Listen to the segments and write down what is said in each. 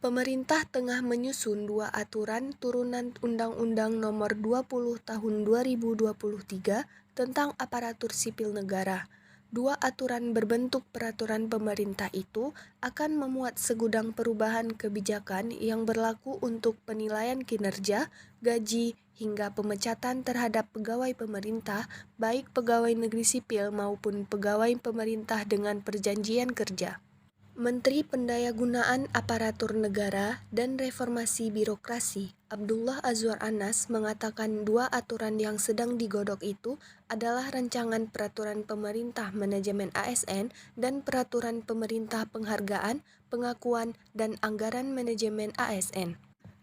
Pemerintah tengah menyusun dua aturan turunan Undang-Undang Nomor 20 Tahun 2023 tentang aparatur sipil negara. Dua aturan berbentuk peraturan pemerintah itu akan memuat segudang perubahan kebijakan yang berlaku untuk penilaian kinerja, gaji, hingga pemecatan terhadap pegawai pemerintah, baik pegawai negeri sipil maupun pegawai pemerintah dengan perjanjian kerja. Menteri Pendayagunaan Aparatur Negara dan Reformasi Birokrasi, Abdullah Azwar Anas, mengatakan dua aturan yang sedang digodok itu adalah Rancangan Peraturan Pemerintah Manajemen ASN dan Peraturan Pemerintah Penghargaan, Pengakuan, dan Anggaran Manajemen ASN.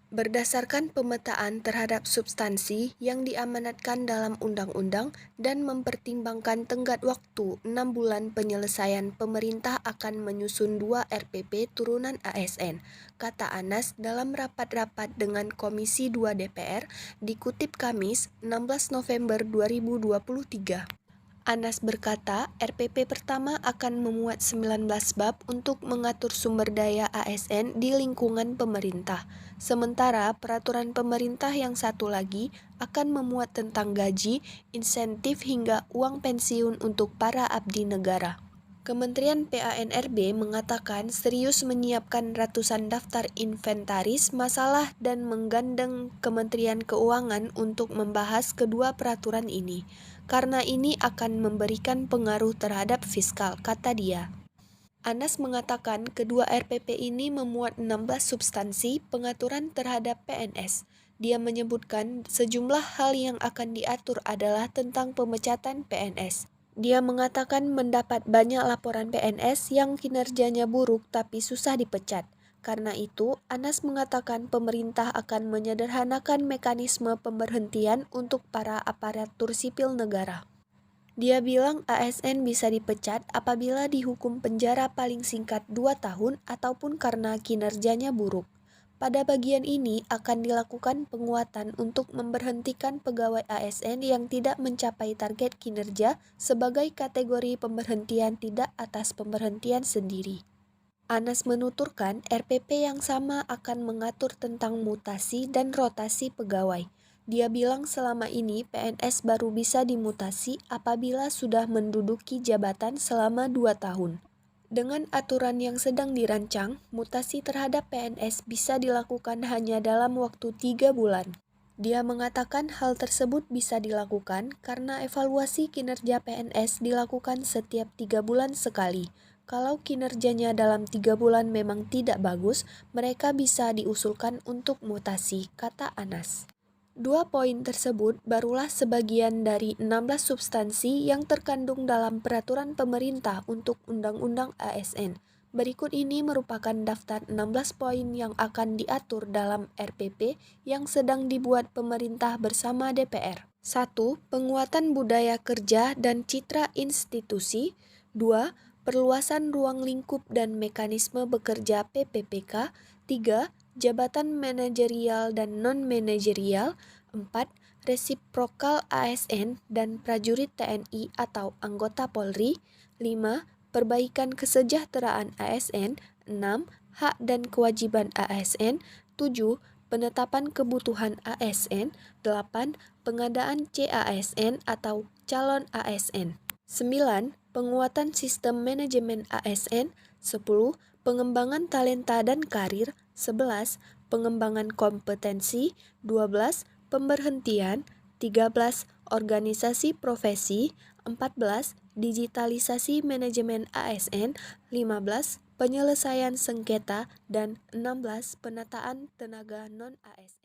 Berdasarkan pemetaan terhadap substansi yang diamanatkan dalam undang-undang dan mempertimbangkan tenggat waktu 6 bulan penyelesaian, pemerintah akan menyusun dua RPP turunan ASN, kata Anas dalam rapat-rapat dengan Komisi 2 DPR, dikutip Kamis, 16 November 2023. Anas berkata, RPP pertama akan memuat 19 bab untuk mengatur sumber daya ASN di lingkungan pemerintah. Sementara peraturan pemerintah yang satu lagi akan memuat tentang gaji, insentif hingga uang pensiun untuk para abdi negara. Kementerian PANRB mengatakan serius menyiapkan ratusan daftar inventaris masalah dan menggandeng Kementerian Keuangan untuk membahas kedua peraturan ini, karena ini akan memberikan pengaruh terhadap fiskal, kata dia. Anas mengatakan kedua RPP ini memuat 16 substansi pengaturan terhadap PNS. Dia menyebutkan sejumlah hal yang akan diatur adalah tentang pemecatan PNS. Dia mengatakan mendapat banyak laporan PNS yang kinerjanya buruk tapi susah dipecat. Karena itu, Anas mengatakan pemerintah akan menyederhanakan mekanisme pemberhentian untuk para aparatur sipil negara. Dia bilang ASN bisa dipecat apabila dihukum penjara paling singkat 2 tahun ataupun karena kinerjanya buruk. Pada bagian ini akan dilakukan penguatan untuk memberhentikan pegawai ASN yang tidak mencapai target kinerja sebagai kategori pemberhentian tidak atas pemberhentian sendiri. Anas menuturkan RPP yang sama akan mengatur tentang mutasi dan rotasi pegawai. Dia bilang selama ini PNS baru bisa dimutasi apabila sudah menduduki jabatan selama 2 tahun. Dengan aturan yang sedang dirancang, mutasi terhadap PNS bisa dilakukan hanya dalam waktu 3 bulan. Dia mengatakan hal tersebut bisa dilakukan karena evaluasi kinerja PNS dilakukan setiap 3 bulan sekali. Kalau kinerjanya dalam 3 bulan memang tidak bagus, mereka bisa diusulkan untuk mutasi, kata Anas. Dua poin tersebut barulah sebagian dari 16 substansi yang terkandung dalam peraturan pemerintah untuk Undang-Undang ASN. Berikut ini merupakan daftar 16 poin yang akan diatur dalam RPP yang sedang dibuat pemerintah bersama DPR. 1. Penguatan budaya kerja dan citra institusi. 2. Perluasan ruang lingkup dan mekanisme bekerja PPPK. 3. Jabatan manajerial dan non-manajerial. 4. Resiprokal ASN dan prajurit TNI atau anggota Polri. 5. Perbaikan kesejahteraan ASN. 6. Hak dan kewajiban ASN. 7. Penetapan kebutuhan ASN. 8. Pengadaan CASN atau calon ASN. 9. Penguatan sistem manajemen ASN. 10. Pengembangan talenta dan karir. 11. Pengembangan kompetensi. 12. Pemberhentian. 13. Organisasi profesi. 14. Digitalisasi manajemen ASN. 15. Penyelesaian sengketa. Dan 16. Penataan tenaga non-ASN.